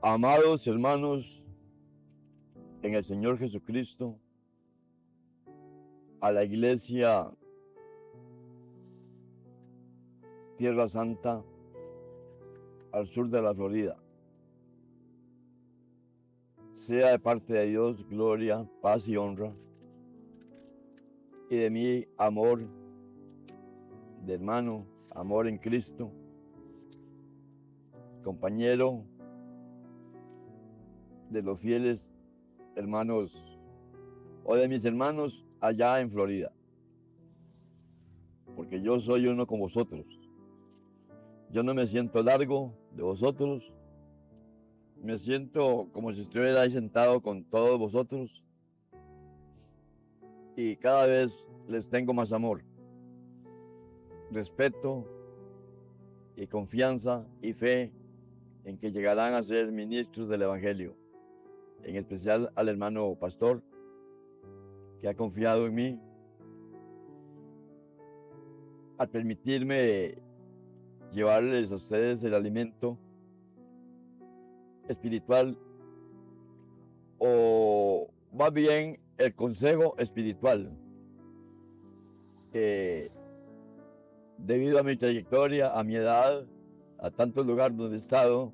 Amados hermanos en el Señor Jesucristo, a la iglesia Tierra Santa al sur de la Florida, sea de parte de Dios gloria, paz y honra, y de mi amor de hermano, amor en Cristo, compañero de los fieles hermanos o de mis hermanos allá en Florida, porque yo soy uno con vosotros. Yo no me siento largo de vosotros, me siento como si estuviera ahí sentado con todos vosotros y cada vez les tengo más amor, respeto y confianza y fe en que llegarán a ser ministros del Evangelio, en especial al hermano pastor que ha confiado en mí al permitirme llevarles a ustedes el alimento espiritual, o más bien el consejo espiritual. Debido a mi trayectoria, a mi edad, a tantos lugares donde he estado,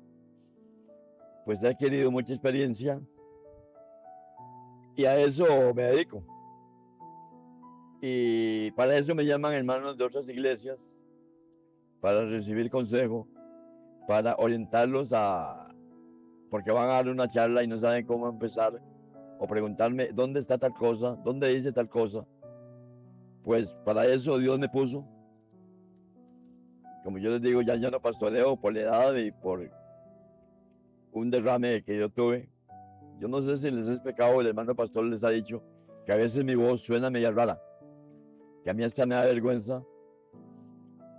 pues he adquirido mucha experiencia y a eso me dedico. Y para eso me llaman hermanos de otras iglesias, para recibir consejo, para orientarlos porque van a dar una charla y no saben cómo empezar, o preguntarme dónde está tal cosa, dónde dice tal cosa. Pues para eso Dios me puso. Como yo les digo, ya no pastoreo por la edad y por un derrame que yo tuve. Yo no sé si les he explicado, el hermano pastor les ha dicho que a veces mi voz suena media rara, que a mí hasta me da vergüenza,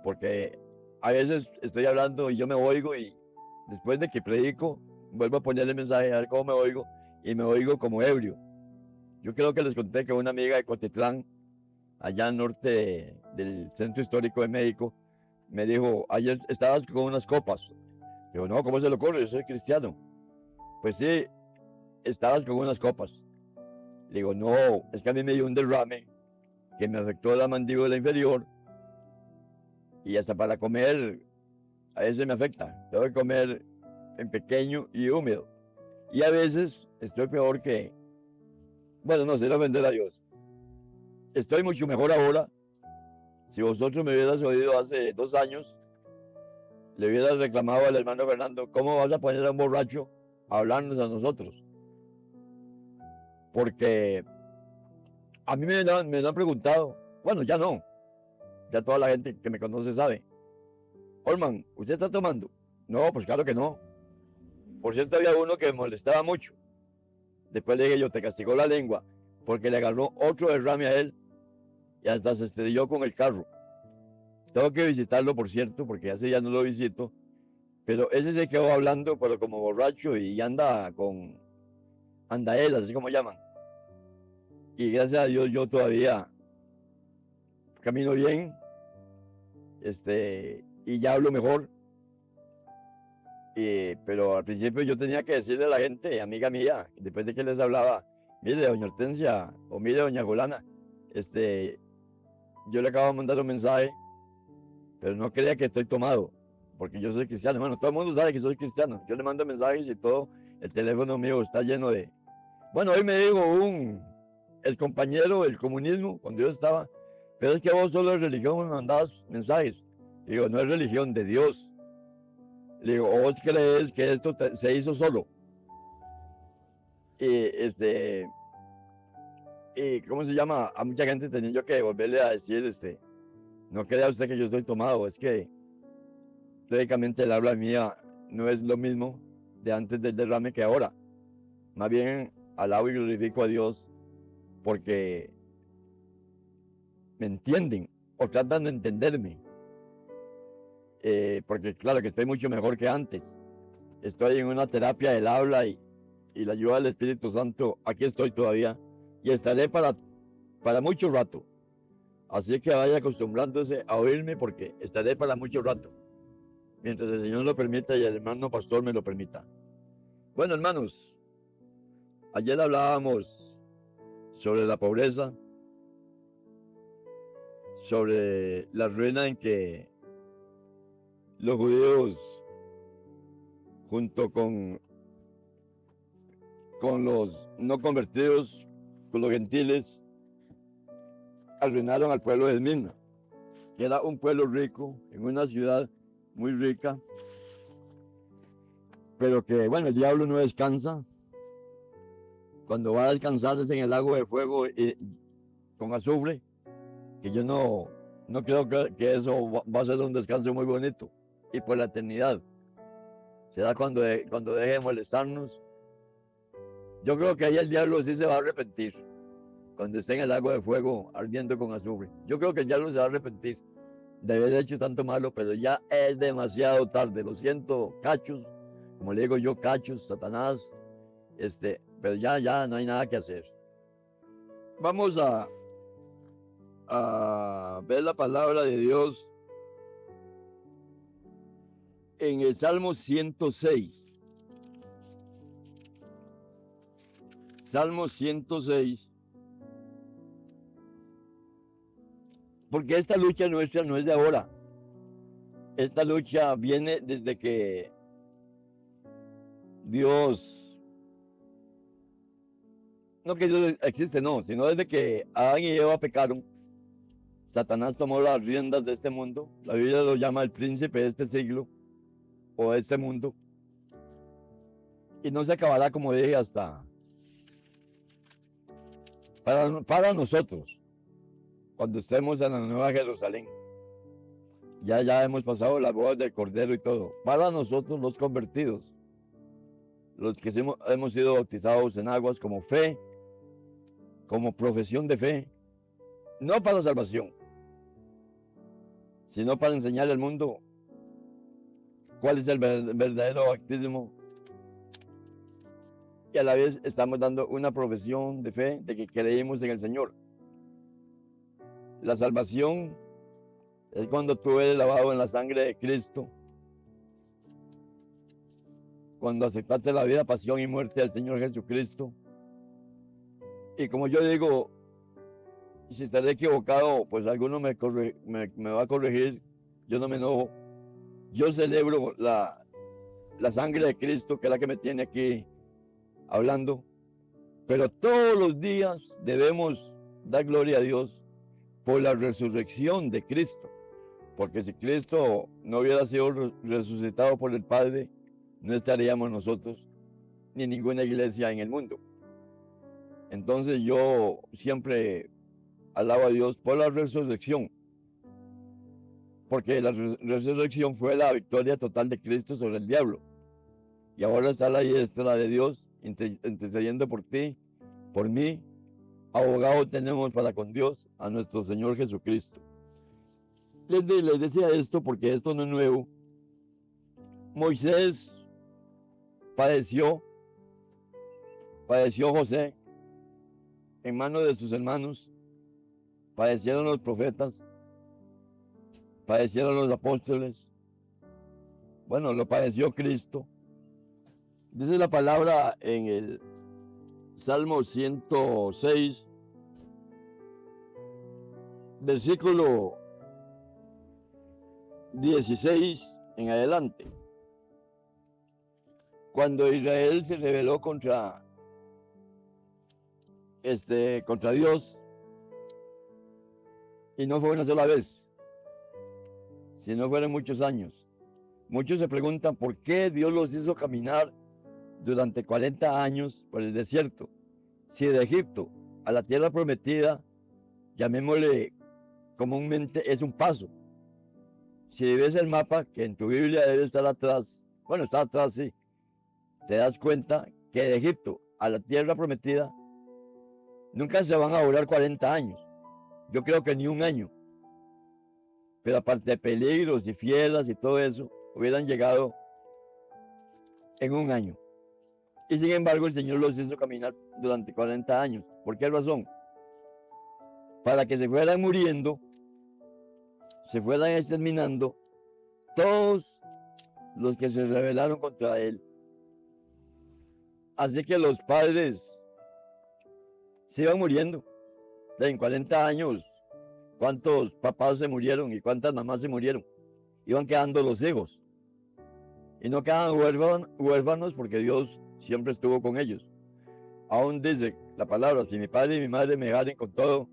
porque a veces estoy hablando y yo me oigo y después de que predico, vuelvo a ponerle mensaje a ver cómo me oigo y me oigo como ebrio. Yo creo que les conté que una amiga de Cotitlán, allá al norte del centro histórico de México, me dijo, ayer estabas con unas copas. Digo, no, ¿cómo se le ocurre? Yo soy cristiano. Pues sí, estabas con unas copas. Le digo, no, es que a mí me dio un derrame que me afectó la mandíbula inferior y hasta para comer a veces me afecta. Tengo que comer en pequeño y húmedo. Y a veces estoy peor que, bueno, no sé, ofender a Dios. Estoy mucho mejor ahora. Si vosotros me hubieras oído hace 2 años, le hubieras reclamado al hermano Fernando, ¿cómo vas a poner a un borracho a hablarnos a nosotros? Porque a mí me lo han preguntado, bueno, ya no, ya toda la gente que me conoce sabe. Olman, ¿usted está tomando? No, pues claro que no. Por cierto, había uno que me molestaba mucho. Después le dije yo, te castigó la lengua, porque le agarró otro derrame a él y hasta se estrelló con el carro. Tengo que visitarlo, por cierto, porque hace ya no lo visito. Pero ese se quedó hablando, pero como borracho y anda con andaelas, así como llaman. Y gracias a Dios yo todavía camino bien, y ya hablo mejor. Pero al principio yo tenía que decirle a la gente, amiga mía, después de que les hablaba, mire, doña Hortensia, o mire, doña Julana, yo le acabo de mandar un mensaje, pero no crea que estoy tomado, porque yo soy cristiano. Bueno, todo el mundo sabe que soy cristiano. Yo le mando mensajes y todo, el teléfono mío está lleno de... Bueno, hoy me dijo el compañero del comunismo, cuando yo estaba, pero es que vos solo de religión me mandabas mensajes. Digo, no es religión de Dios. Le digo, ¿o vos crees que esto se hizo solo? Y ¿cómo se llama? A mucha gente tenía yo que volverle a decir, no crea usted que yo estoy tomado, es que lógicamente el habla mía no es lo mismo de antes del derrame que ahora. Más bien alabo y glorifico a Dios porque me entienden o tratan de entenderme. Porque claro que estoy mucho mejor que antes. Estoy en una terapia del habla y la ayuda del Espíritu Santo. Aquí estoy todavía y estaré para mucho rato. Así que vaya acostumbrándose a oírme porque estaré para mucho rato. Mientras el Señor lo permita y el hermano pastor me lo permita. Bueno, hermanos, ayer hablábamos sobre la pobreza, sobre la ruina en que los judíos, junto con los no convertidos, con los gentiles, arruinaron al pueblo de Esmirna, que era un pueblo rico, en una ciudad muy rica, pero que, bueno, el diablo no descansa. Cuando va a descansar es en el lago de fuego con azufre, que yo no creo que eso va a ser un descanso muy bonito, y por la eternidad. Será cuando deje de molestarnos. Yo creo que ahí el diablo sí se va a arrepentir, cuando esté en el lago de fuego ardiendo con azufre. Yo creo que el diablo se va a arrepentir de haber hecho tanto malo, pero ya es demasiado tarde. Lo siento, cachos, como le digo yo, cachos, Satanás, pero ya no hay nada que hacer. Vamos a ver la palabra de Dios en el Salmo 106. Salmo 106. Porque esta lucha nuestra no es de ahora. Esta lucha viene desde que Dios, no que Dios existe, no, sino desde que Adán y Eva pecaron. Satanás tomó las riendas de este mundo. La Biblia lo llama el príncipe de este siglo o de este mundo. Y no se acabará, como dije, hasta para nosotros, cuando estemos en la Nueva Jerusalén. Ya hemos pasado las bodas del Cordero y todo. Para nosotros los convertidos, los que hemos sido bautizados en aguas como fe, como profesión de fe, no para salvación, sino para enseñar al mundo cuál es el verdadero bautismo. Y a la vez estamos dando una profesión de fe de que creímos en el Señor. La salvación es cuando tú eres lavado en la sangre de Cristo, cuando aceptaste la vida, pasión y muerte del Señor Jesucristo. Y como yo digo, si estaré equivocado, pues alguno me va a corregir, yo no me enojo. Yo celebro la sangre de Cristo, que es la que me tiene aquí hablando, pero todos los días debemos dar gloria a Dios por la resurrección de Cristo, porque si Cristo no hubiera sido resucitado por el Padre, no estaríamos nosotros ni ninguna iglesia en el mundo. Entonces yo siempre alabo a Dios por la resurrección, porque la resurrección fue la victoria total de Cristo sobre el diablo, y ahora está a la diestra de Dios intercediendo por ti, por mí. Abogado tenemos para con Dios, a nuestro Señor Jesucristo. Les decía esto porque esto no es nuevo. Moisés padeció José en manos de sus hermanos, padecieron los profetas, padecieron los apóstoles. Bueno, lo padeció Cristo. Dice la palabra en el Salmo 106, versículo 16 en adelante. Cuando Israel se rebeló contra Dios, y no fue una sola vez, sino fueron muchos años. Muchos se preguntan por qué Dios los hizo caminar durante 40 años por el desierto. Si de Egipto a la tierra prometida, llamémosle comúnmente, es un paso. Si ves el mapa, que en tu Biblia debe estar atrás, bueno, está atrás, sí, te das cuenta que de Egipto a la tierra prometida nunca se van a durar 40 años. Yo creo que ni un año. Pero aparte de peligros y fieras y todo eso, hubieran llegado en un año. Y sin embargo, el Señor los hizo caminar durante 40 años. ¿Por qué razón? Para que se fueran muriendo, se fueran exterminando todos los que se rebelaron contra Él. Así que los padres se iban muriendo. En 40 años, ¿cuántos papás se murieron y cuántas mamás se murieron? Iban quedando los hijos. Y no quedaban huérfanos porque Dios siempre estuvo con ellos. Aún dice la palabra, si mi padre y mi madre me dejaren con todo,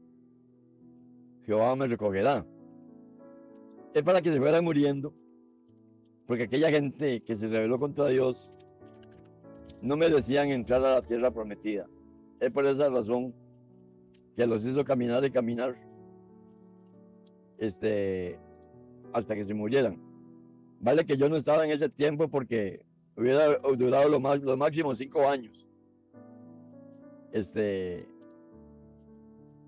Jehová me recogerá. Es para que se fueran muriendo, porque aquella gente que se rebeló contra Dios no merecían entrar a la tierra prometida. Es por esa razón que los hizo caminar y caminar hasta que se murieran. Vale que yo no estaba en ese tiempo porque hubiera durado lo máximo 5 años.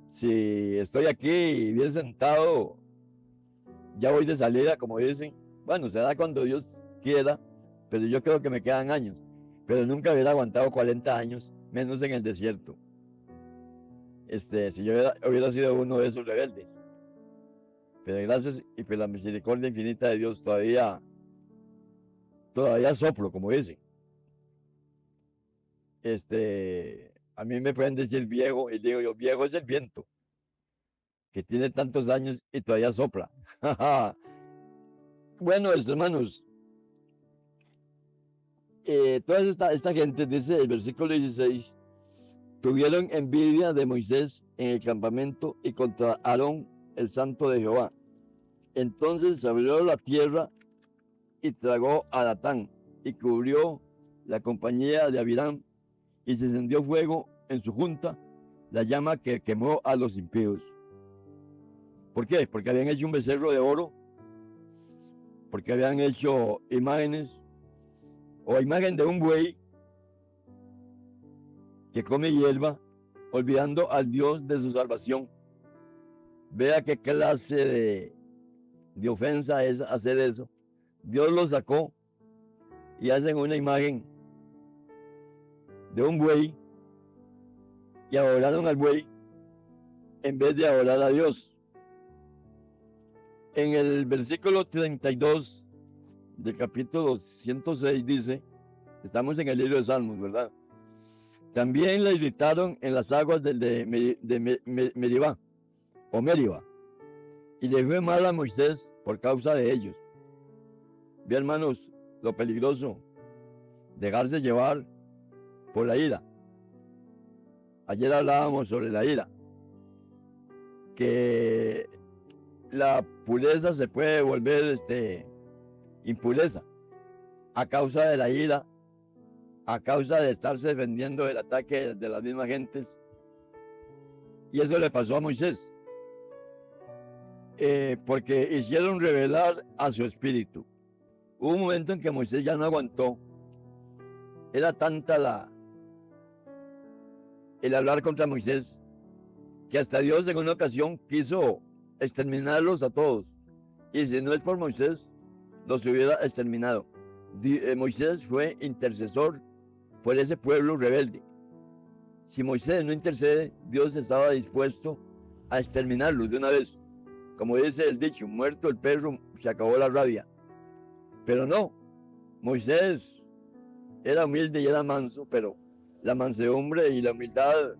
Si estoy aquí bien sentado, ya voy de salida, como dicen. Bueno, será cuando Dios quiera, pero yo creo que me quedan años. Pero nunca hubiera aguantado 40 años, menos en el desierto. Si yo hubiera sido uno de esos rebeldes. Pero gracias y por la misericordia infinita de Dios todavía soplo, como dicen. A mí me pueden decir viejo, y digo yo, viejo es el viento, que tiene tantos años y todavía sopla. Bueno, hermanos, toda esta gente, dice el versículo 16, tuvieron envidia de Moisés en el campamento y contra Aarón, el santo de Jehová. Entonces se abrió la tierra y tragó a Datán y cubrió la compañía de Abiram y se encendió fuego en su junta, la llama que quemó a los impíos. ¿Por qué? Porque habían hecho un becerro de oro, porque habían hecho imágenes o imagen de un buey que come hierba, olvidando al Dios de su salvación. Vea qué clase de ofensa es hacer eso. Dios los sacó y hacen una imagen de un buey y adoraron al buey en vez de adorar a Dios. En el versículo 32 del capítulo 106 dice, estamos en el libro de Salmos, ¿verdad? También la irritaron en las aguas de Meribá, o Meriba, y le fue mal a Moisés por causa de ellos. Bien, hermanos, lo peligroso, dejarse llevar por la ira. Ayer hablábamos sobre la ira, que la pureza se puede volver impureza a causa de la ira, a causa de estarse defendiendo del ataque de las mismas gentes. Y eso le pasó a Moisés, porque hicieron revelar a su espíritu. Hubo un momento en que Moisés ya no aguantó. Era tanta el hablar contra Moisés, que hasta Dios en una ocasión quiso exterminarlos a todos. Y si no es por Moisés, los hubiera exterminado. Moisés fue intercesor por ese pueblo rebelde. Si Moisés no intercede, Dios estaba dispuesto a exterminarlos de una vez. Como dice el dicho, muerto el perro, se acabó la rabia. Pero no, Moisés era humilde y era manso, pero la mansedumbre y la humildad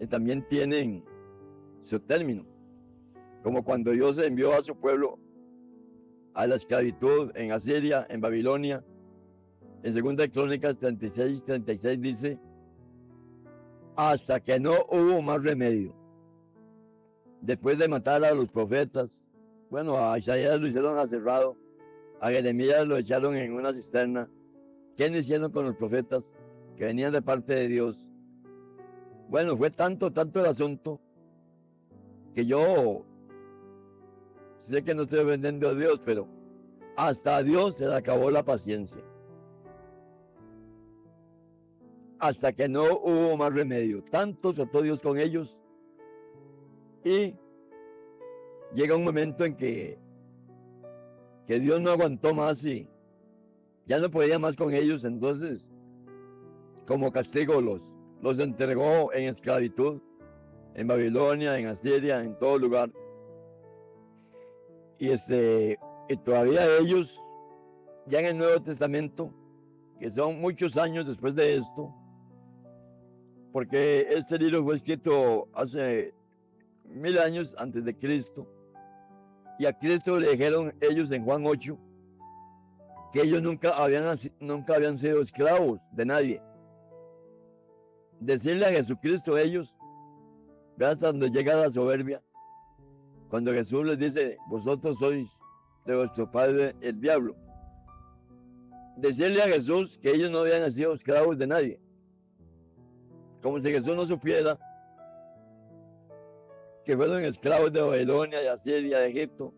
también tienen su término. Como cuando Dios envió a su pueblo a la esclavitud en Asiria, en Babilonia. En 2 Crónicas 36 dice, hasta que no hubo más remedio. Después de matar a los profetas, bueno, a Isaías lo hicieron aserrado, a Jeremías lo echaron en una cisterna. ¿Qué no hicieron con los profetas que venían de parte de Dios? Bueno, fue tanto el asunto que yo sé que no estoy ofendiendo a Dios, pero hasta a Dios se le acabó la paciencia. Hasta que no hubo más remedio. Tanto trató Dios con ellos. Y llega un momento en que Dios no aguantó más y ya no podía más con ellos. Entonces, como castigo, los entregó en esclavitud, en Babilonia, en Asiria, en todo lugar. Y todavía ellos, ya en el Nuevo Testamento, que son muchos años después de esto, porque este libro fue escrito hace 1000 años antes de Cristo, y a Cristo le dijeron ellos en Juan 8 que ellos nunca habían sido esclavos de nadie. Decirle a Jesucristo ellos, ve hasta donde llega la soberbia, cuando Jesús les dice, vosotros sois de vuestro padre el diablo. Decirle a Jesús que ellos no habían sido esclavos de nadie. Como si Jesús no supiera que fueron esclavos de Babilonia, de Asiria, de Egipto.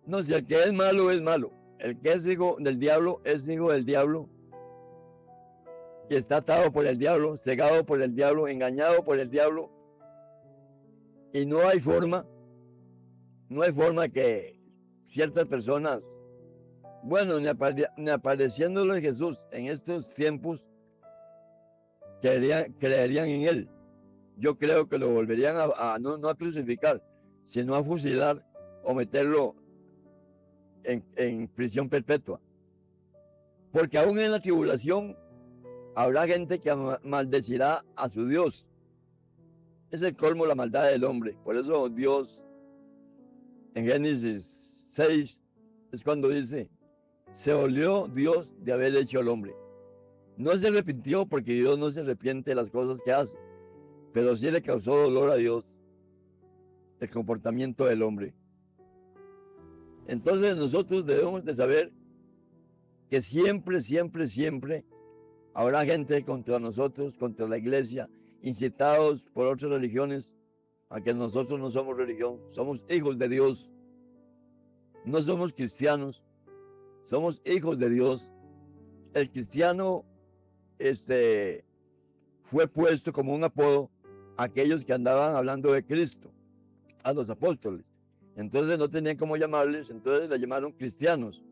No, si el que es malo es malo. El que es hijo del diablo es hijo del diablo. Y está atado por el diablo, cegado por el diablo, engañado por el diablo. Y no hay forma que ciertas personas, bueno, ni apareciéndole Jesús en estos tiempos, creerían en él. Yo creo que lo volverían no a crucificar, sino a fusilar o meterlo en prisión perpetua. Porque aún en la tribulación habrá gente que maldecirá a su Dios. Es el colmo de la maldad del hombre. Por eso Dios, en Génesis 6, es cuando dice, se dolió Dios de haber hecho al hombre. No se arrepintió porque Dios no se arrepiente de las cosas que hace, pero sí le causó dolor a Dios el comportamiento del hombre. Entonces nosotros debemos de saber que siempre, siempre, siempre habrá gente contra nosotros, contra la iglesia, incitados por otras religiones, a que nosotros no somos religión, somos hijos de Dios. No somos cristianos, somos hijos de Dios. El cristiano fue puesto como un apodo a aquellos que andaban hablando de Cristo, a los apóstoles. Entonces no tenían cómo llamarles, entonces les llamaron cristianos.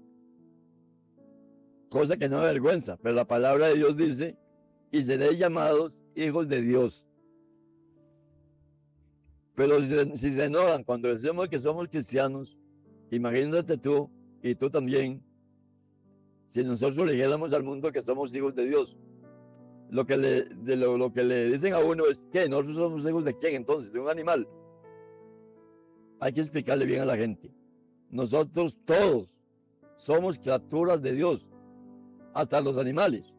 Cosa que no avergüenza, pero la palabra de Dios dice, y seréis llamados hijos de Dios. Pero si se enojan cuando decimos que somos cristianos, imagínate tú y tú también, si nosotros le dijéramos al mundo que somos hijos de Dios. Lo que le dicen a uno es que nosotros somos hijos de quién entonces, de un animal. Hay que explicarle bien a la gente. Nosotros todos somos criaturas de Dios, hasta los animales.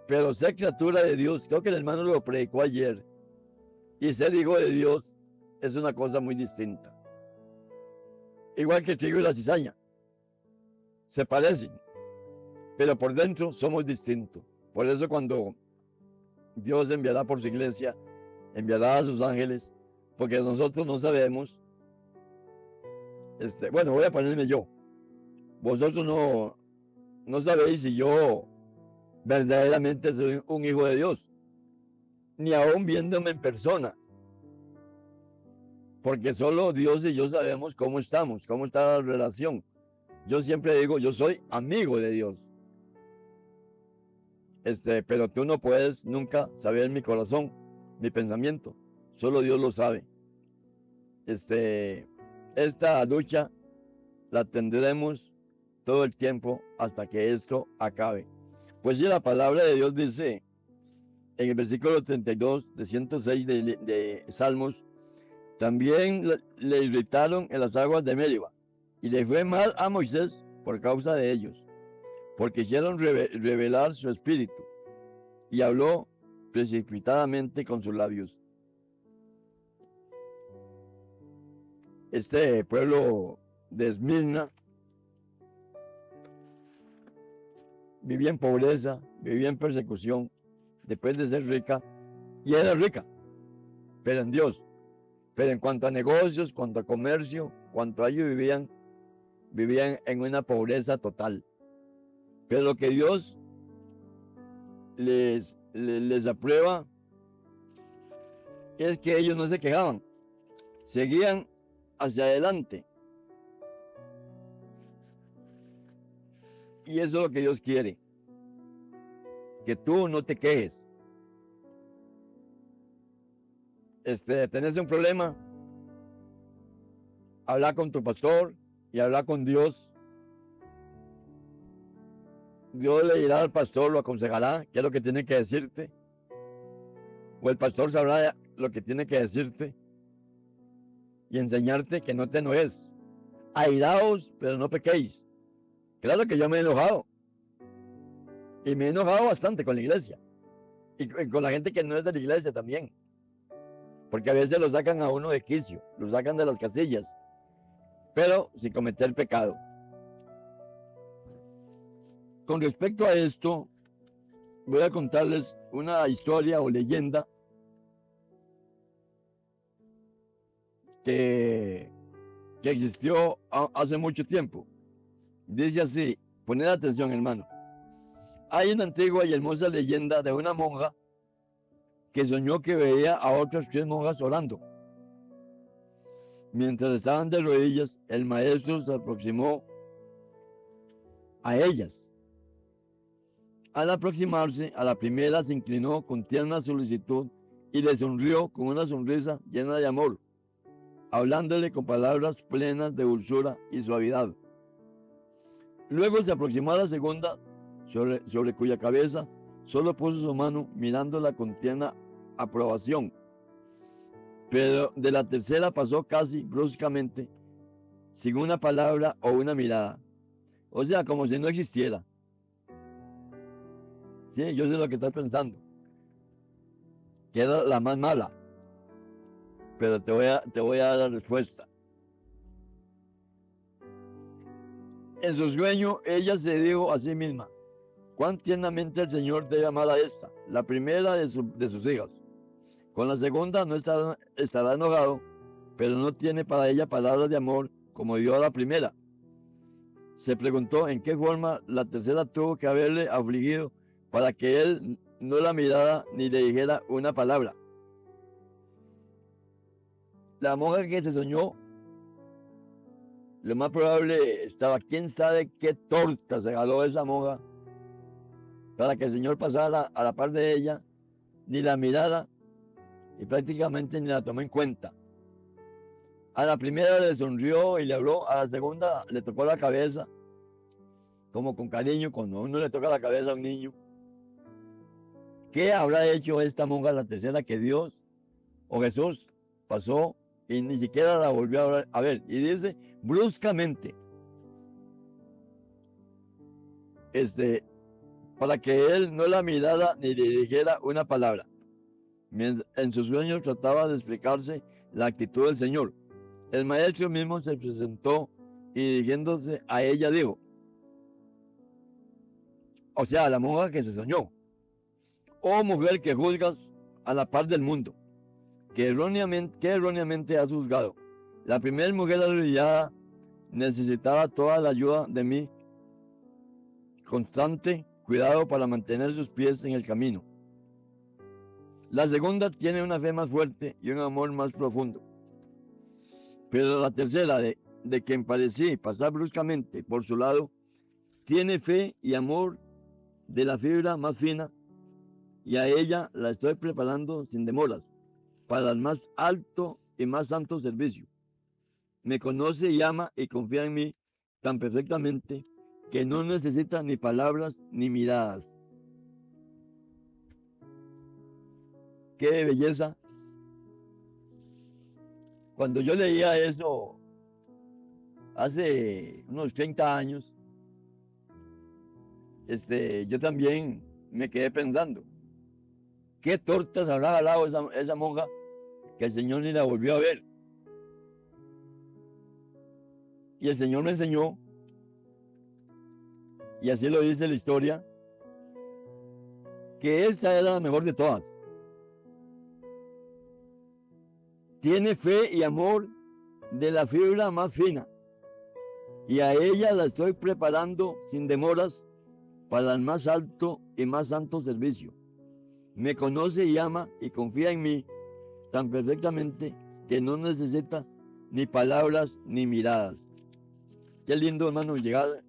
Pero ser criatura de Dios, creo que el hermano lo predicó ayer, y ser hijo de Dios es una cosa muy distinta. Igual que el trigo y la cizaña. Se parecen, pero por dentro somos distintos. Por eso cuando Dios enviará por su iglesia, enviará a sus ángeles, porque nosotros no sabemos, bueno, voy a ponerme yo. Vosotros no sabéis si yo verdaderamente soy un hijo de Dios, ni aún viéndome en persona, porque solo Dios y yo sabemos cómo estamos, cómo está la relación. Yo siempre digo, yo soy amigo de Dios. Pero tú no puedes nunca saber mi corazón, mi pensamiento. Solo Dios lo sabe. Esta lucha la tendremos todo el tiempo hasta que esto acabe. Pues sí, la palabra de Dios dice en el versículo 32 de 106 de Salmos, también le irritaron en las aguas de Meriba, y le fue mal a Moisés por causa de ellos, porque hicieron revelar su espíritu, y habló precipitadamente con sus labios. Este pueblo de Esmirna vivía en pobreza, vivía en persecución, después de ser rica, y era rica, pero en Dios. Pero en cuanto a negocios, cuanto a comercio, cuanto a ellos vivían en una pobreza total. Pero lo que Dios les aprueba es que ellos no se quejaban, seguían hacia adelante. Y eso es lo que Dios quiere, que tú no te quejes. Tenés un problema, habla con tu pastor y habla con Dios. Dios le dirá al pastor, lo aconsejará, qué es lo que tiene que decirte. O el pastor sabrá lo que tiene que decirte y enseñarte que no te enojes. Airaos, pero no pequéis. Claro que yo me he enojado. Y me he enojado bastante con la iglesia. Y con la gente que no es de la iglesia también. Porque a veces lo sacan a uno de quicio, lo sacan de las casillas. Pero sin cometer pecado. Con respecto a esto, voy a contarles una historia o leyenda que existió hace mucho tiempo. Dice así, poned atención, hermano. Hay una antigua y hermosa leyenda de una monja que soñó que veía a otras 3 monjas orando. Mientras estaban de rodillas, el maestro se aproximó a ellas. Al aproximarse, a la primera se inclinó con tierna solicitud y le sonrió con una sonrisa llena de amor, hablándole con palabras plenas de dulzura y suavidad. Luego se aproximó a la segunda, sobre cuya cabeza solo puso su mano, mirándola con tierna aprobación. Pero de la tercera pasó casi bruscamente, sin una palabra o una mirada. O sea, como si no existiera. Sí, yo sé lo que estás pensando. Que era la más mala. Pero te voy a dar la respuesta. En su sueño, ella se dijo a sí misma: cuán tiernamente el Señor debe amar a esta, la primera de sus hijas. Con la segunda no estará enojado, pero no tiene para ella palabras de amor como dio a la primera. Se preguntó en qué forma la tercera tuvo que haberle afligido para que él no la mirara ni le dijera una palabra. La monja que se soñó, lo más probable estaba, quién sabe qué torta se jaló esa monja para que el Señor pasara a la par de ella, ni la mirara y prácticamente ni la tomó en cuenta. A la primera le sonrió y le habló, a la segunda le tocó la cabeza, como con cariño, cuando uno le toca la cabeza a un niño. ¿Qué habrá hecho esta monja la tercera que Dios o Jesús pasó y ni siquiera la volvió a ver? Y dice, bruscamente, para que él no la mirara ni le dijera una palabra. En sus sueños trataba de explicarse la actitud del Señor. El maestro mismo se presentó y dirigiéndose a ella dijo, o sea, a la monja que se soñó: oh mujer que juzgas a la par del mundo, que erróneamente has juzgado. La primera mujer arrodillada necesitaba toda la ayuda de mi constante cuidado para mantener sus pies en el camino. La segunda tiene una fe más fuerte y un amor más profundo. Pero la tercera, de quien parecí pasar bruscamente por su lado, tiene fe y amor de la fibra más fina, y a ella la estoy preparando sin demoras para el más alto y más santo servicio. Me conoce y ama y confía en mí tan perfectamente que no necesita ni palabras ni miradas. ¡Qué belleza! Cuando yo leía eso hace unos 30 años, yo también me quedé pensando, ¿qué tortas habrá jalado esa monja que el Señor ni la volvió a ver? Y el Señor me enseñó, y así lo dice la historia, que esta era la mejor de todas. Tiene fe y amor de la fibra más fina, y a ella la estoy preparando sin demoras para el más alto y más santo servicio. Me conoce y ama y confía en mí tan perfectamente que no necesita ni palabras ni miradas. Qué lindo, hermano, llegar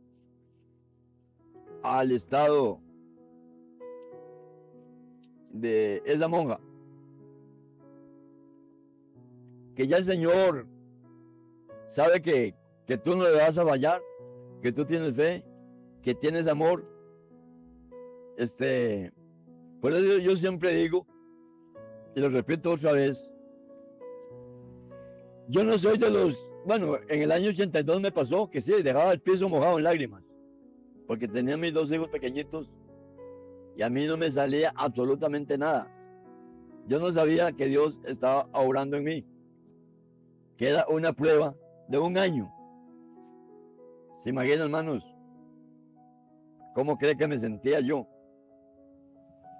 al estado de esa monja. Que ya el Señor sabe que tú no le vas a fallar, que tú tienes fe, que tienes amor Por eso yo siempre digo, y lo repito otra vez, yo no soy de los, bueno, en el año 82 me pasó que sí, dejaba el piso mojado en lágrimas, porque tenía mis 2 hijos pequeñitos y a mí no me salía absolutamente nada. Yo no sabía que Dios estaba obrando en mí, que era una prueba de 1 año. ¿Se imaginan, hermanos? ¿Cómo cree que me sentía yo?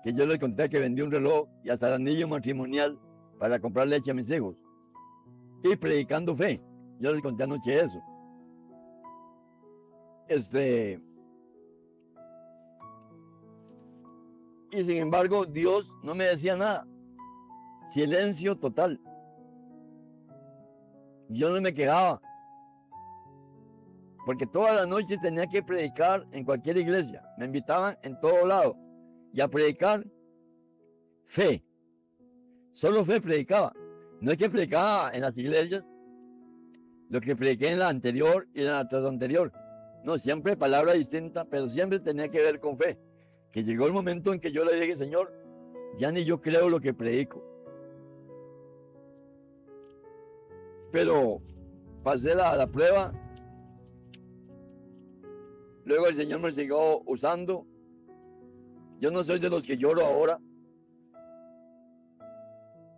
Que yo les conté que vendí un reloj y hasta el anillo matrimonial para comprar leche a mis hijos. Y predicando fe. Yo les conté anoche eso. Y sin embargo, Dios no me decía nada. Silencio total. Yo no me quejaba. Porque todas las noches tenía que predicar en cualquier iglesia. Me invitaban en todo lado. Y a predicar fe. Solo fe predicaba. No es que predicaba en las iglesias lo que prediqué en la anterior y en la tras anterior. No, siempre palabra distinta, pero siempre tenía que ver con fe. Que llegó el momento en que yo le dije, Señor, ya ni yo creo lo que predico. Pero pasé la prueba. Luego el Señor me siguió usando. Yo no soy de los que lloro ahora,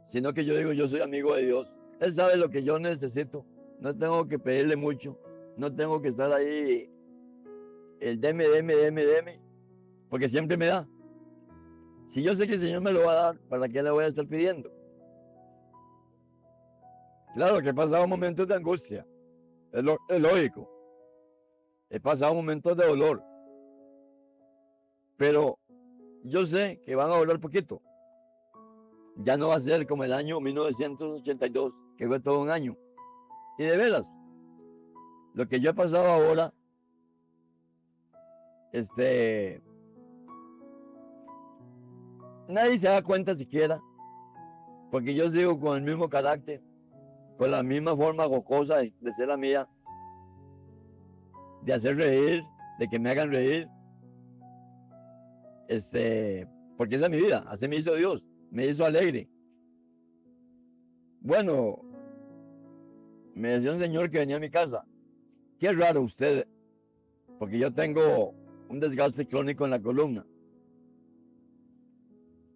sino que yo digo, yo soy amigo de Dios. Él sabe lo que yo necesito. No tengo que pedirle mucho. No tengo que estar ahí, el deme, porque siempre me da. Si yo sé que el Señor me lo va a dar, ¿para qué le voy a estar pidiendo? Claro que he pasado momentos de angustia. Es lógico. He pasado momentos de dolor. Pero yo sé que van a durar poquito. Ya no va a ser como el año 1982, que fue todo 1 año. Y de veras, lo que yo he pasado ahora, nadie se da cuenta siquiera, porque yo sigo con el mismo carácter, con la misma forma jocosa de ser la mía, de hacer reír, de que me hagan reír, porque esa es mi vida, así me hizo Dios, me hizo alegre. Bueno, me decía un señor que venía a mi casa, qué raro usted, porque yo tengo un desgaste crónico en la columna.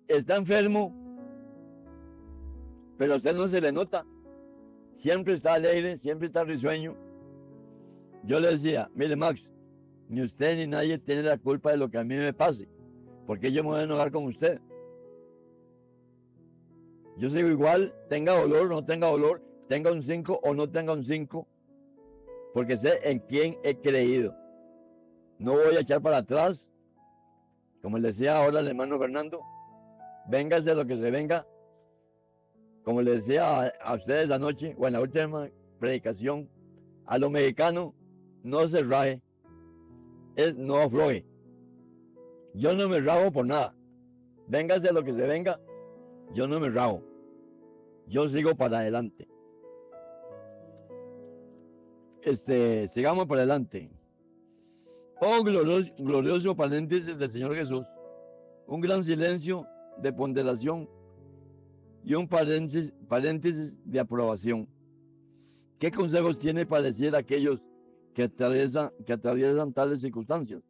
Está enfermo, pero a usted no se le nota. Siempre está alegre, siempre está risueño. Yo le decía, mire Max, ni usted ni nadie tiene la culpa de lo que a mí me pase, porque yo me voy a enojar con usted. Yo sigo igual, tenga dolor o no tenga dolor, tenga un 5 o no tenga un 5, porque sé en quién he creído. No voy a echar para atrás, como le decía ahora al hermano Fernando, véngase lo que se venga. Como le decía a ustedes anoche, o en la última predicación, a los mexicanos, no se raje, no afloje. Yo no me rajo por nada. Véngase lo que se venga, yo no me rajo. Yo sigo para adelante. Sigamos para adelante. Oh, glorioso paréntesis del Señor Jesús. Un gran silencio de ponderación y un paréntesis de aprobación. ¿Qué consejos tiene para decir a aquellos que atraviesan tales circunstancias?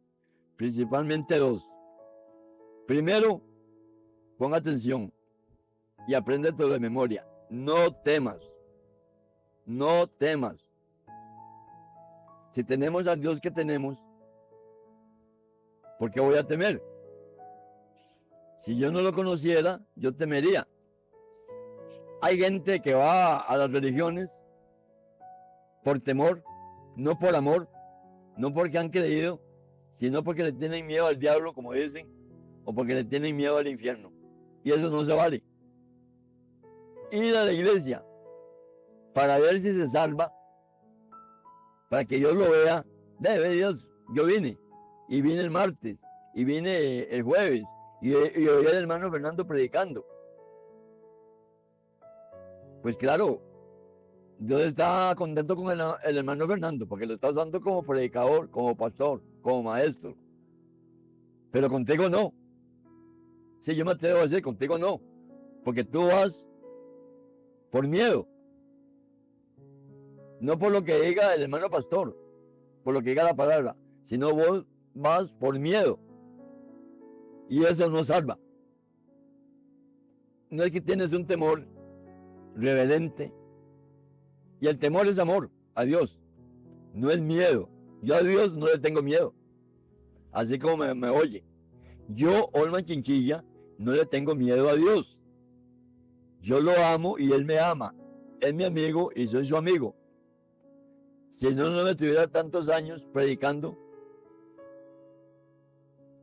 Principalmente 2. Primero, pon atención y aprende todo de memoria. No temas. No temas. Si tenemos al Dios que tenemos, ¿por qué voy a temer? Si yo no lo conociera, yo temería. Hay gente que va a las religiones por temor, no por amor, no porque han creído, sino porque le tienen miedo al diablo, como dicen, o porque le tienen miedo al infierno. Y eso no se vale. Ir a la iglesia para ver si se salva, para que Dios lo vea. Ve Dios, yo vine, y vine el martes, y vine el jueves, y oí al hermano Fernando predicando. Pues claro, Dios está contento con el hermano Fernando, porque lo está usando como predicador, como pastor, como maestro. Pero contigo no. Sí, yo me atrevo a decir, contigo no, porque tú vas por miedo, no por lo que diga el hermano pastor, por lo que diga la palabra, sino vos vas por miedo y eso no salva. No es que tienes un temor reverente y el temor es amor a Dios, no es miedo. Yo a Dios no le tengo miedo, así como me oye. Yo, Olman Chinchilla, no le tengo miedo a Dios. Yo lo amo y Él me ama. Es mi amigo y soy su amigo. Si no, no me tuviera tantos años predicando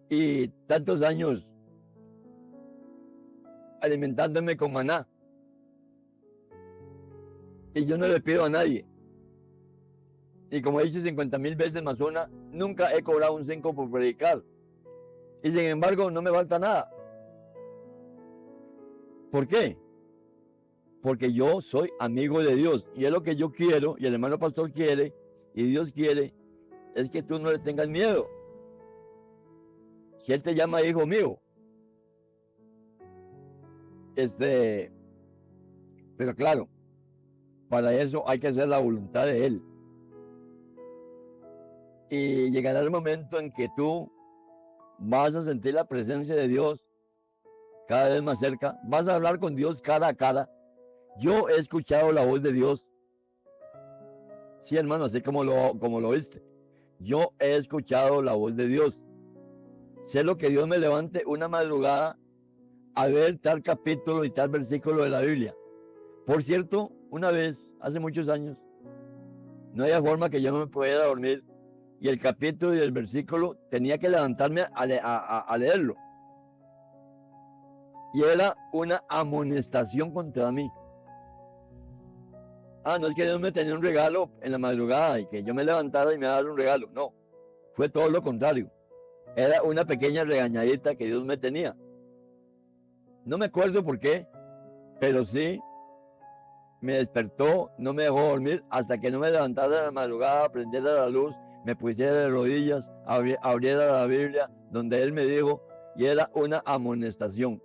y tantos años alimentándome con maná. Y yo no le pido a nadie. Y como he dicho 50,000 veces más una, nunca he cobrado un 5 por predicar. Y sin embargo, no me falta nada. ¿Por qué? Porque yo soy amigo de Dios. Y es lo que yo quiero, y el hermano pastor quiere, y Dios quiere, es que tú no le tengas miedo. Si Él te llama hijo mío. Pero claro, para eso hay que hacer la voluntad de Él. Y llegará el momento en que tú vas a sentir la presencia de Dios cada vez más cerca. Vas a hablar con Dios cara a cara. Yo he escuchado la voz de Dios. Sí, hermano, así como lo oíste. Yo he escuchado la voz de Dios. Sé lo que Dios me levante una madrugada a ver tal capítulo y tal versículo de la Biblia. Por cierto, una vez, hace muchos años, no había forma que yo no me pudiera dormir y el capítulo y el versículo tenía que levantarme a leerlo. Y era una amonestación contra mí. No es que Dios me tenía un regalo en la madrugada y que yo me levantara y me dara un regalo. No, fue todo lo contrario. Era una pequeña regañadita que Dios me tenía. No me acuerdo por qué, pero sí me despertó, no me dejó dormir hasta que no me levantara en la madrugada, prendiera la luz, me pusiera de rodillas, abriera la Biblia donde Él me dijo, y era una amonestación.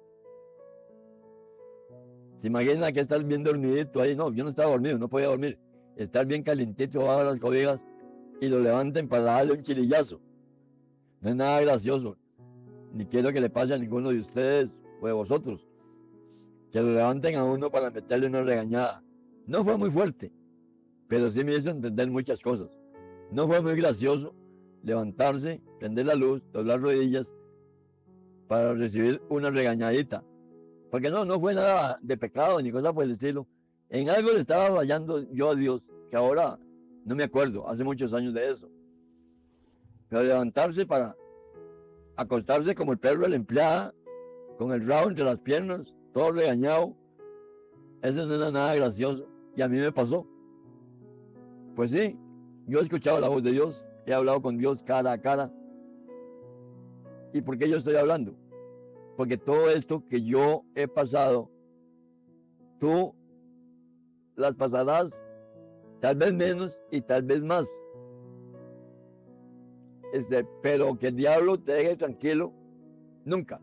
¿Se imagina que estar bien dormidito ahí? No, yo no estaba dormido, no podía dormir. Estar bien calientito bajo las cobijas y lo levanten para darle un chilillazo. No es nada gracioso, ni quiero que le pase a ninguno de ustedes o de vosotros, que lo levanten a uno para meterle una regañada. No fue muy fuerte, pero sí me hizo entender muchas cosas. No fue muy gracioso levantarse, prender la luz, doblar rodillas para recibir una regañadita. Porque no fue nada de pecado ni cosa por el estilo. En algo le estaba fallando yo a Dios, que ahora no me acuerdo, hace muchos años de eso. Pero levantarse para acostarse como el perro de la empleada, con el rabo entre las piernas, todo regañado, eso no era nada gracioso. Y a mí me pasó. Pues sí, yo he escuchado la voz de Dios, he hablado con Dios cara a cara. ¿Y por qué yo estoy hablando? Porque todo esto que yo he pasado, tú las pasarás, tal vez menos y tal vez más. Pero que el diablo te deje tranquilo, nunca.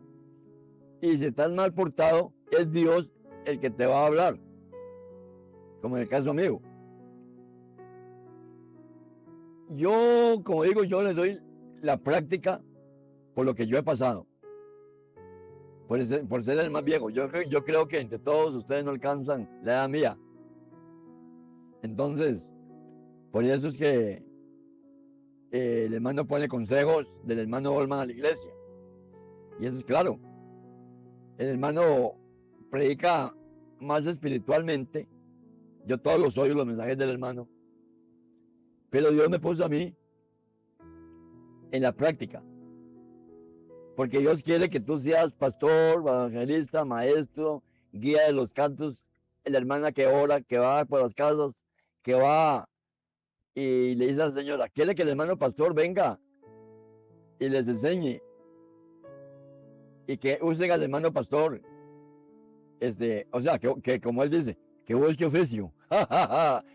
Y si estás mal portado, es Dios el que te va a hablar, como en el caso mío. Yo, como digo, yo les doy la práctica por lo que yo he pasado. Por ser el más viejo. Yo creo que entre todos ustedes no alcanzan la edad mía. Entonces, por eso es que el hermano pone consejos del hermano Olman a la iglesia. Y eso es claro. El hermano predica más espiritualmente. Yo todos los oigo los mensajes del hermano. Pero Dios me puso a mí en la práctica. Porque Dios quiere que tú seas pastor, evangelista, maestro, guía de los cantos, la hermana que ora, que va por las casas, que va y le dice a la señora, quiere que el hermano pastor venga y les enseñe. Y que usen al hermano pastor, o sea, que como él dice, que busque oficio.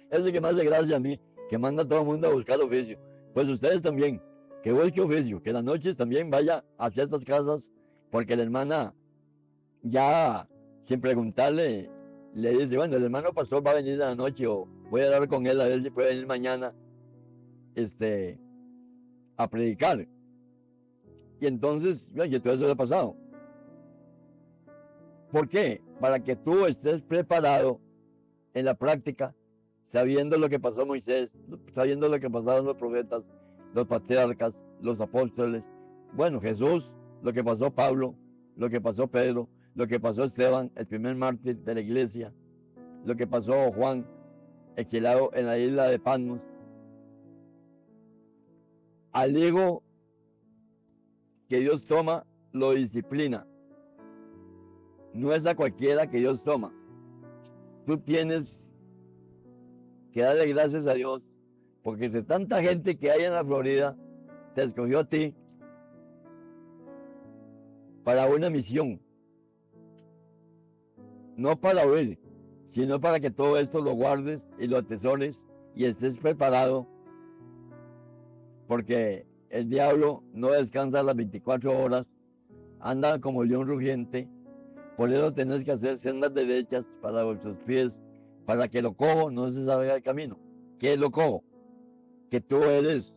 Es lo que me hace gracia a mí, que manda a todo el mundo a buscar oficio. Pues ustedes también. Que busque oficio, que las noches también vaya a ciertas casas, porque la hermana ya sin preguntarle, le dice, bueno, el hermano pastor va a venir a la noche o voy a hablar con él a ver si puede venir mañana a predicar. Y entonces, oye, todo eso le ha pasado. ¿Por qué? Para que tú estés preparado en la práctica, sabiendo lo que pasó Moisés, sabiendo lo que pasaron los profetas, los patriarcas, los apóstoles. Bueno, Jesús, lo que pasó Pablo, lo que pasó Pedro, lo que pasó Esteban, el primer mártir de la iglesia, lo que pasó Juan, exilado en la isla de Patmos. Al hijo que Dios toma, lo disciplina. No es a cualquiera que Dios toma. Tú tienes que darle gracias a Dios, porque de tanta gente que hay en la Florida, te escogió a ti para una misión. No para huir, sino para que todo esto lo guardes y lo atesores y estés preparado, porque el diablo no descansa las 24 horas, anda como león rugiente. Por eso tenés que hacer sendas derechas para vuestros pies, para que lo cojo no se salga del camino. ¿Qué es lo cojo? Que tú eres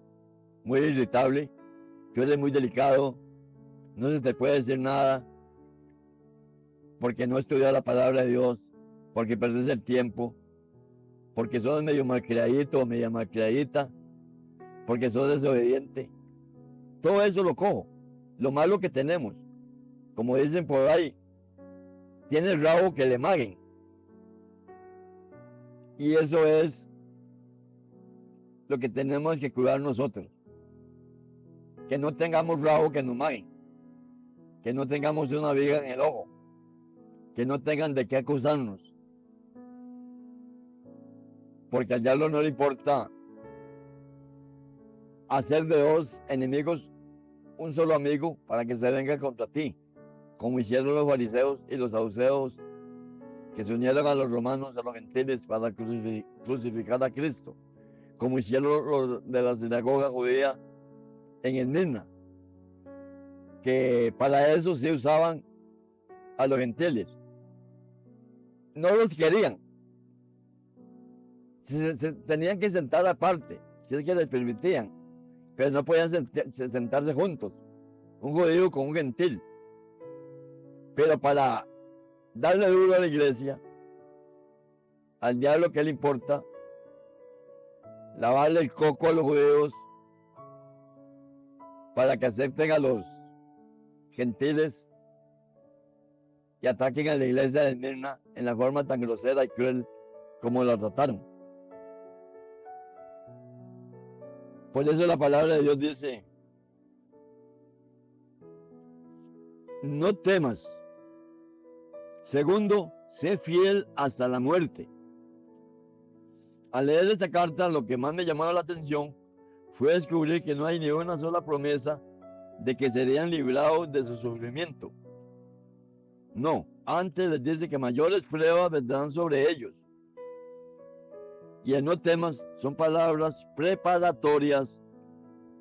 muy irritable, tú eres muy delicado, no se te puede decir nada, porque no estudias la palabra de Dios, porque perdes el tiempo, porque sos medio malcriadito o media malcriadita, porque sos desobediente. Todo eso lo cojo. Lo malo que tenemos, como dicen por ahí, tiene el rabo que le maguen. Y eso es lo que tenemos que cuidar nosotros. Que no tengamos rabo que nos maguen. Que no tengamos una viga en el ojo. Que no tengan de qué acusarnos. Porque al diablo no le importa hacer de dos enemigos un solo amigo para que se venga contra ti, como hicieron los fariseos y los saduceos, que se unieron a los romanos, a los gentiles, para crucificar a Cristo, como hicieron los de la sinagoga judía en Esmirna, que para eso sí usaban a los gentiles. No los querían, se tenían que sentar aparte, si es que les permitían, pero no podían sentarse juntos, un judío con un gentil. Pero para darle duro a la iglesia, al diablo, ¿qué le importa? Lavarle el coco a los judíos para que acepten a los gentiles y ataquen a la iglesia de Esmirna en la forma tan grosera y cruel como la trataron. Por eso la palabra de Dios dice, no temas. Segundo, sé fiel hasta la muerte. Al leer esta carta, lo que más me llamó la atención fue descubrir que no hay ni una sola promesa de que serían librados de su sufrimiento. No, antes les dice que mayores pruebas vendrán sobre ellos. Y el no temas son palabras preparatorias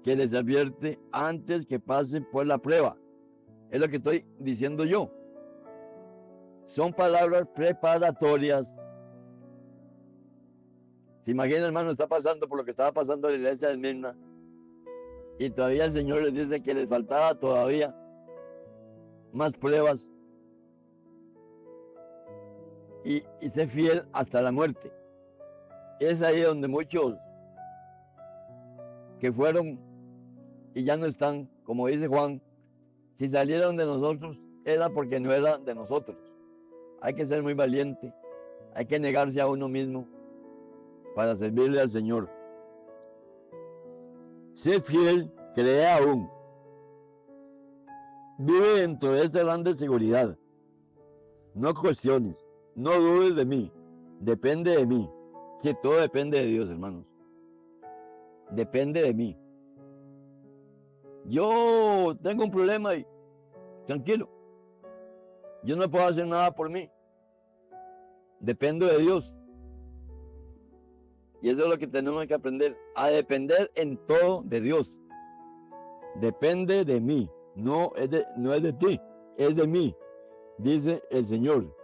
que les advierte antes que pasen por la prueba. Es lo que estoy diciendo yo. Son palabras preparatorias. Se imagina, hermano, está pasando por lo que estaba pasando en la iglesia de Esmirna, y todavía el Señor les dice que les faltaba todavía más pruebas y ser fiel hasta la muerte. Es ahí donde muchos que fueron y ya no están, como dice Juan, si salieron de nosotros era porque no eran de nosotros. Hay que ser muy valiente, hay que negarse a uno mismo para servirle al Señor. Sé fiel, cree aún. Vive dentro de esta grande seguridad. No cuestiones, no dudes de mí, depende de mí. Sí, todo depende de Dios, hermanos. Depende de mí. Yo tengo un problema y tranquilo. Yo no puedo hacer nada por mí. Dependo de Dios. Y eso es lo que tenemos que aprender, a depender en todo de Dios. Depende de mí, no es de ti, es de mí. dice el Señor.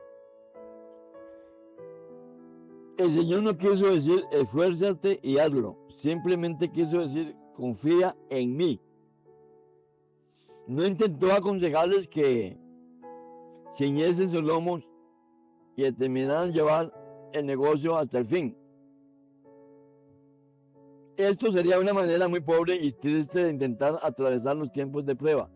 El Señor no quiso decir esfuérzate y hazlo, simplemente quiso decir confía en mí. No intentó aconsejarles que ciñesen sus lomos y determinaran llevar el negocio hasta el fin. Esto sería una manera muy pobre y triste de intentar atravesar los tiempos de prueba.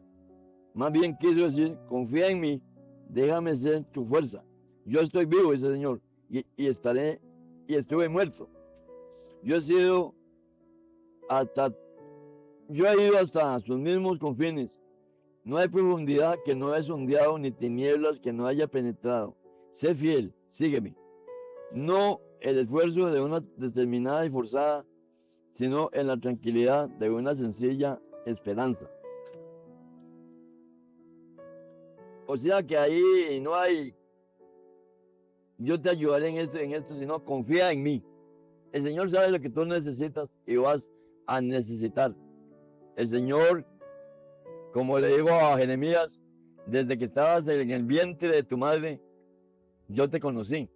Más bien quiso decir, confía en mí, déjame ser tu fuerza. Yo estoy vivo, dice el Señor, y estuve muerto. Yo he ido hasta sus mismos confines. No hay profundidad que no haya sondeado, ni tinieblas que no haya penetrado. Sé fiel, sígueme. No el esfuerzo de una determinada y forzada, sino en la tranquilidad de una sencilla esperanza. O sea que ahí no hay, yo te ayudaré en esto, sino confía en mí. El Señor sabe lo que tú necesitas y vas a necesitar. El Señor, como le digo a Jeremías, desde que estabas en el vientre de tu madre, yo te conocí.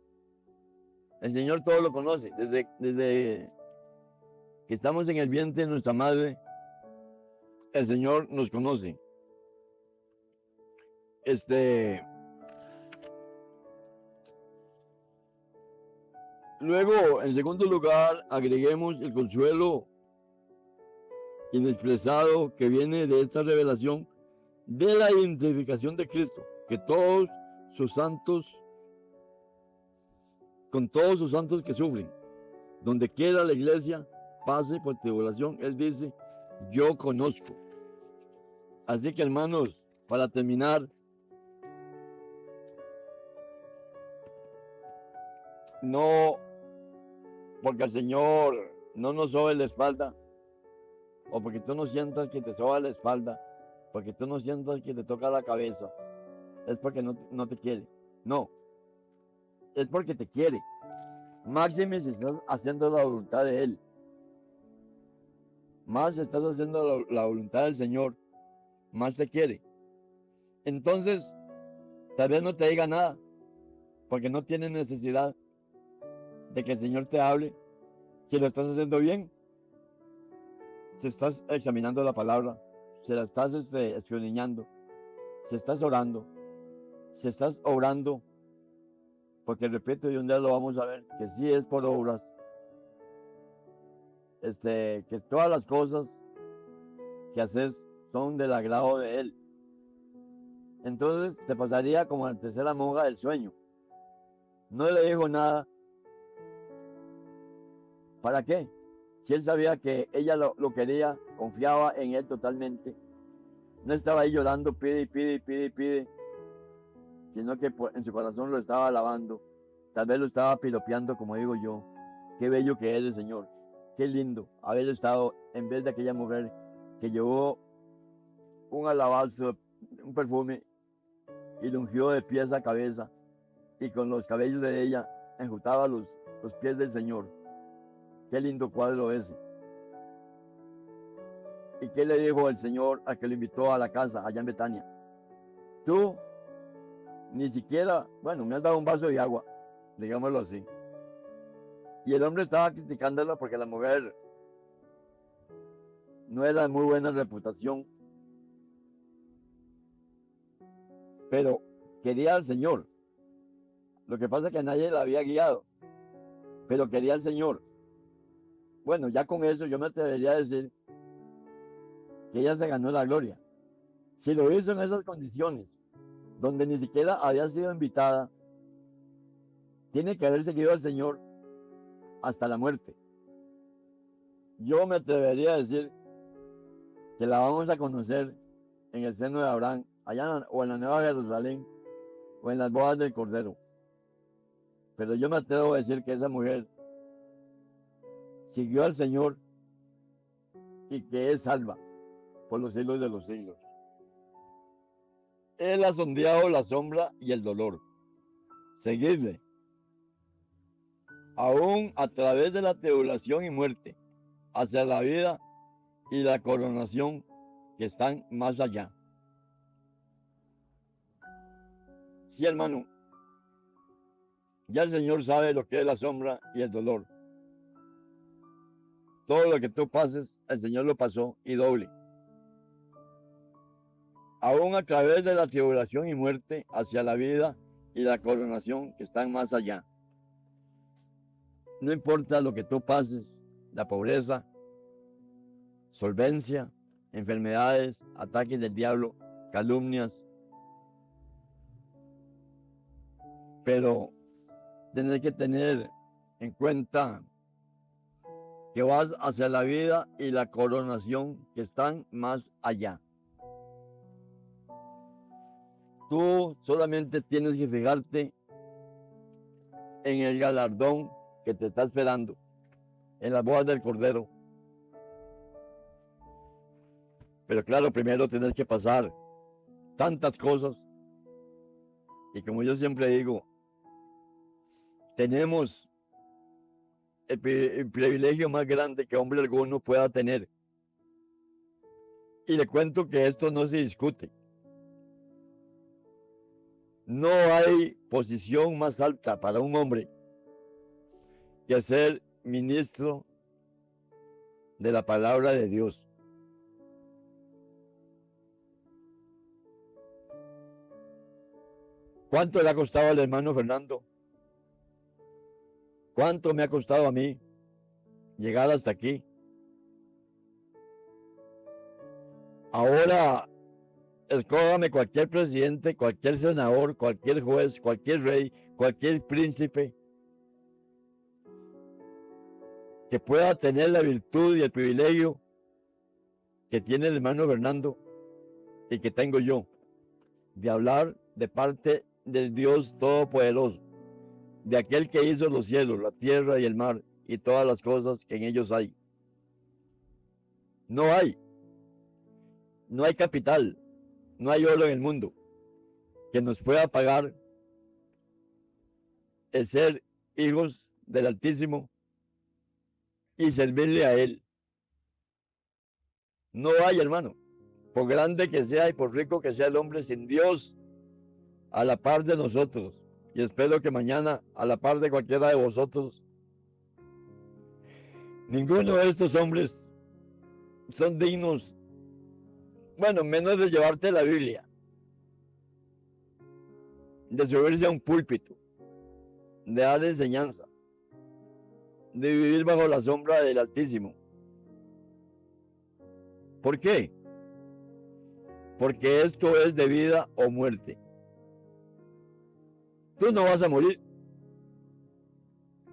El Señor todo lo conoce. Desde que estamos en el vientre de nuestra madre, el Señor nos conoce. Luego, en segundo lugar, agreguemos el consuelo inexpresado que viene de esta revelación de la identificación de Cristo, que todos sus santos, con todos sus santos que sufren, donde quiera la iglesia pase por tribulación, Él dice, yo conozco. Así que, hermanos, para terminar, no, porque el Señor no nos sobe la espalda, o porque tú no sientas que te soba la espalda, porque tú no sientas que te toca la cabeza, es porque no te quiere. No, es porque te quiere. Máxime si estás haciendo la voluntad de Él. Más estás haciendo la voluntad del Señor, más te quiere. Entonces, tal vez no te diga nada, porque no tiene necesidad de que el Señor te hable. Si lo estás haciendo bien, si estás examinando la palabra, si la estás escudriñando, si estás orando, si estás obrando, porque repito, y un día lo vamos a ver, que sí es por obras, que todas las cosas que haces son del agrado de Él. Entonces te pasaría como la tercera monja del sueño. No le dijo nada. ¿Para qué? Si él sabía que ella lo quería, confiaba en él totalmente. No estaba ahí llorando, pide, sino que en su corazón lo estaba alabando. Tal vez lo estaba piropeando, como digo yo. Qué bello que eres, Señor. Qué lindo haber estado en vez de aquella mujer que llevó un alabazo, un perfume, y lo ungió de pies a cabeza, y con los cabellos de ella enjuntaba los pies del Señor. Qué lindo cuadro ese. ¿Y qué le dijo el Señor al que lo invitó a la casa allá en Betania? Tú ni siquiera, bueno, me has dado un vaso de agua, digámoslo así. Y el hombre estaba criticándola porque la mujer no era de muy buena reputación, pero quería al Señor. Lo que pasa es que nadie la había guiado, pero quería al Señor. Bueno, ya con eso yo me atrevería a decir que ella se ganó la gloria. Si lo hizo en esas condiciones, donde ni siquiera había sido invitada, tiene que haber seguido al Señor hasta la muerte. Yo me atrevería a decir que la vamos a conocer en el seno de Abraham, allá o en la Nueva Jerusalén, o en las bodas del Cordero. Pero yo me atrevo a decir que esa mujer siguió al Señor y que es salva por los siglos de los siglos. Él ha sondeado la sombra y el dolor. Seguidle, aún a través de la tribulación y muerte, hacia la vida y la coronación que están más allá. Sí, hermano, ya el Señor sabe lo que es la sombra y el dolor. Todo lo que tú pases, el Señor lo pasó y doble. Aún a través de la tribulación y muerte hacia la vida y la coronación que están más allá. No importa lo que tú pases, la pobreza, solvencia, enfermedades, ataques del diablo, calumnias, pero tienes que tener en cuenta que vas hacia la vida y la coronación que están más allá. Tú solamente tienes que fijarte en el galardón que te está esperando, en las bodas del Cordero. Pero claro, primero tienes que pasar tantas cosas. Y como yo siempre digo, tenemos el privilegio más grande que hombre alguno pueda tener. Y le cuento que esto no se discute. No hay posición más alta para un hombre que ser ministro de la palabra de Dios. ¿Cuánto le ha costado al hermano Fernando? ¿Cuánto me ha costado a mí llegar hasta aquí? Ahora, escójame cualquier presidente, cualquier senador, cualquier juez, cualquier rey, cualquier príncipe que pueda tener la virtud y el privilegio que tiene el hermano Fernando y que tengo yo, de hablar de parte del Dios Todopoderoso, de aquel que hizo los cielos, la tierra y el mar y todas las cosas que en ellos hay. No hay capital, no hay oro en el mundo que nos pueda pagar el ser hijos del Altísimo y servirle a Él. No hay, hermano, por grande que sea y por rico que sea el hombre sin Dios a la par de nosotros. Y espero que mañana a la par de cualquiera de vosotros. Ninguno de estos hombres son dignos, bueno, menos de llevarte la Biblia, de subirse a un púlpito, de dar enseñanza, de vivir bajo la sombra del Altísimo. ¿Por qué? Porque esto es de vida o muerte. Tú no vas a morir.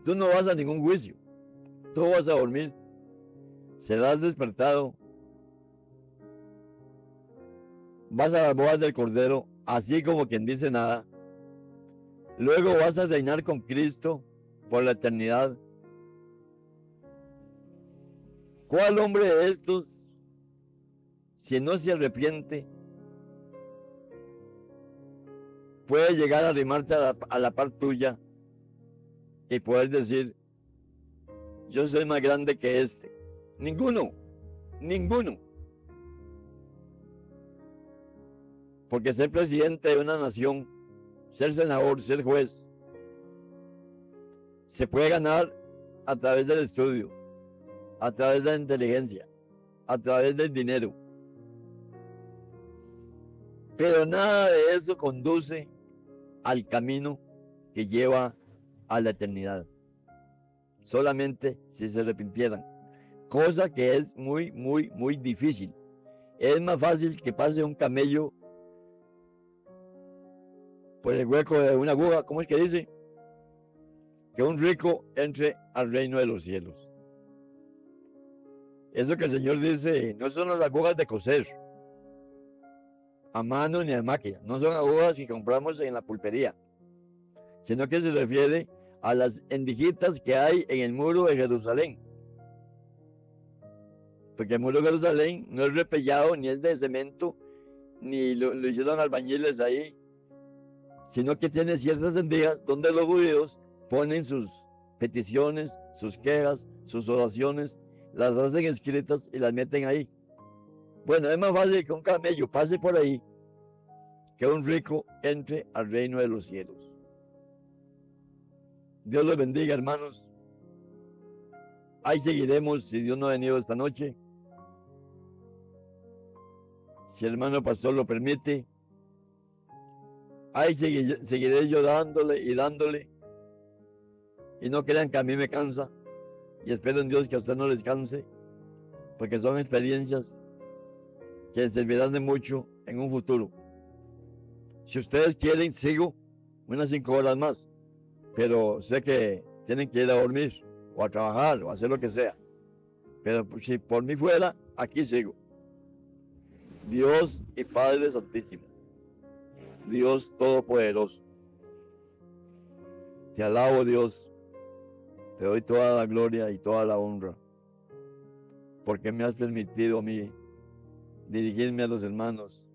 Tú no vas a ningún juicio. Tú vas a dormir. Serás despertado. Vas a las bodas del Cordero, así como quien dice nada. Luego vas a reinar con Cristo por la eternidad. ¿Cuál hombre de estos, si no se arrepiente, puede llegar a arrimarte a la par tuya y poder decir, yo soy más grande que este? Ninguno, ninguno. Porque ser presidente de una nación, ser senador, ser juez, se puede ganar a través del estudio, a través de la inteligencia, a través del dinero. Pero nada de eso conduce al camino que lleva a la eternidad. Solamente si se arrepintieran. Cosa que es muy, muy, muy difícil. Es más fácil que pase un camello por el hueco de una aguja, ¿cómo es que dice? Que un rico entre al reino de los cielos. Eso que el Señor dice, no son las agujas de coser a mano ni a máquina, no son agujas que compramos en la pulpería, sino que se refiere a las endijitas que hay en el muro de Jerusalén. Porque el muro de Jerusalén no es repellado, ni es de cemento, ni lo hicieron albañiles ahí, sino que tiene ciertas endijas donde los judíos ponen sus peticiones, sus quejas, sus oraciones, las hacen escritas y las meten ahí. Bueno, es más fácil que un camello pase por ahí que un rico entre al reino de los cielos. Dios los bendiga, hermanos. Ahí seguiremos si Dios no ha venido esta noche. Si el hermano pastor lo permite, ahí seguiré yo dándole y dándole. Y no crean que a mí me cansa. Y espero en Dios que a usted no les canse, porque son experiencias que les servirán de mucho en un futuro. Si ustedes quieren, sigo unas 5 horas más, pero sé que tienen que ir a dormir, o a trabajar, o a hacer lo que sea. Pero si por mí fuera, aquí sigo. Dios y Padre Santísimo, Dios Todopoderoso, te alabo, Dios, te doy toda la gloria y toda la honra, porque me has permitido a mí dirigirme a los hermanos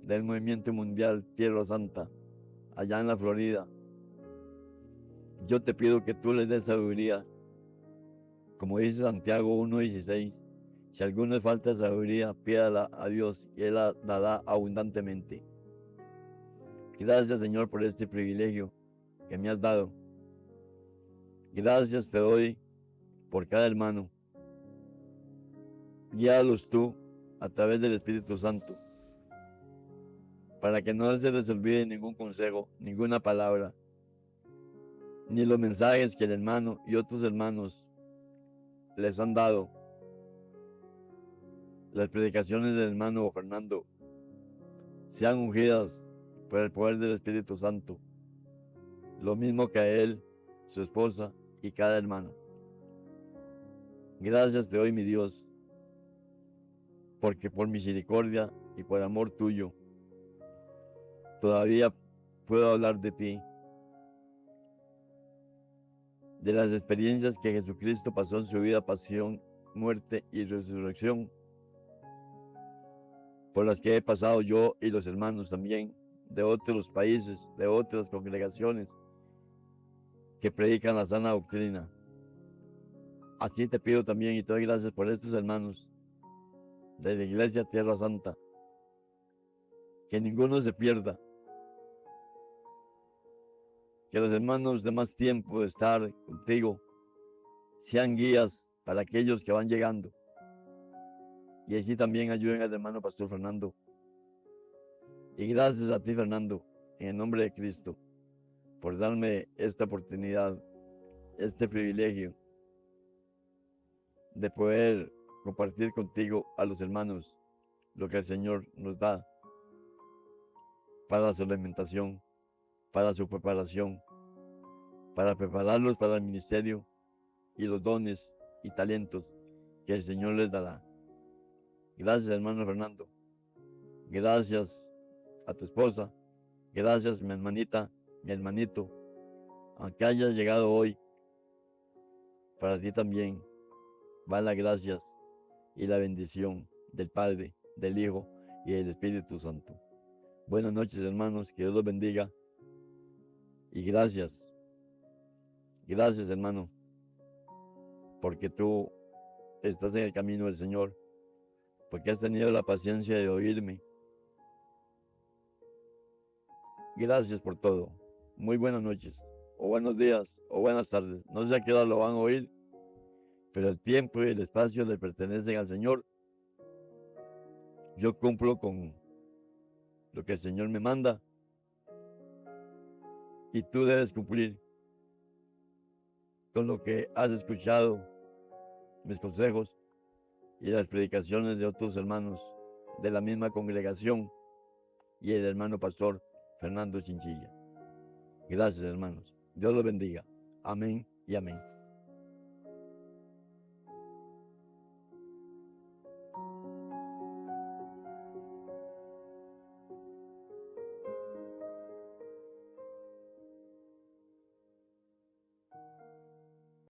del Movimiento Mundial Tierra Santa, allá en la Florida. Yo te pido que tú les des sabiduría, como dice Santiago 1:16, si a alguno le falta sabiduría, pídala a Dios y Él la dará abundantemente. Gracias, Señor, por este privilegio que me has dado. Gracias te doy por cada hermano. Guíalos tú a través del Espíritu Santo, para que no se les olvide ningún consejo, ninguna palabra, ni los mensajes que el hermano y otros hermanos les han dado. Las predicaciones del hermano Fernando sean ungidas por el poder del Espíritu Santo, lo mismo que a él, su esposa y cada hermano. Gracias te doy, mi Dios, porque por misericordia y por amor tuyo todavía puedo hablar de ti, de las experiencias que Jesucristo pasó en su vida, pasión, muerte y resurrección, por las que he pasado yo y los hermanos también de otros países, de otras congregaciones que predican la sana doctrina. Así te pido también y te doy gracias por estos hermanos de la Iglesia Tierra Santa, que ninguno se pierda, que los hermanos de más tiempo de estar contigo sean guías para aquellos que van llegando, y así también ayuden al hermano Pastor Fernando. Y gracias a ti, Fernando, en el nombre de Cristo, por darme esta oportunidad, este privilegio de poder compartir contigo a los hermanos lo que el Señor nos da para su alimentación, para su preparación, para prepararlos para el ministerio y los dones y talentos que el Señor les dará. Gracias, hermano Fernando. Gracias a tu esposa. Gracias, mi hermanita, mi hermanito. Aunque hayas llegado hoy, para ti también va las gracias y la bendición del Padre, del Hijo y del Espíritu Santo. Buenas noches, hermanos. Que Dios los bendiga. Y gracias. Gracias, hermano, porque tú estás en el camino del Señor, porque has tenido la paciencia de oírme. Gracias por todo. Muy buenas noches, o buenos días, o buenas tardes. No sé a qué hora lo van a oír, pero el tiempo y el espacio le pertenecen al Señor. Yo cumplo con lo que el Señor me manda, y tú debes cumplir con lo que has escuchado, mis consejos y las predicaciones de otros hermanos de la misma congregación y el hermano pastor Fernando Chinchilla. Gracias, hermanos. Dios los bendiga. Amén y amén.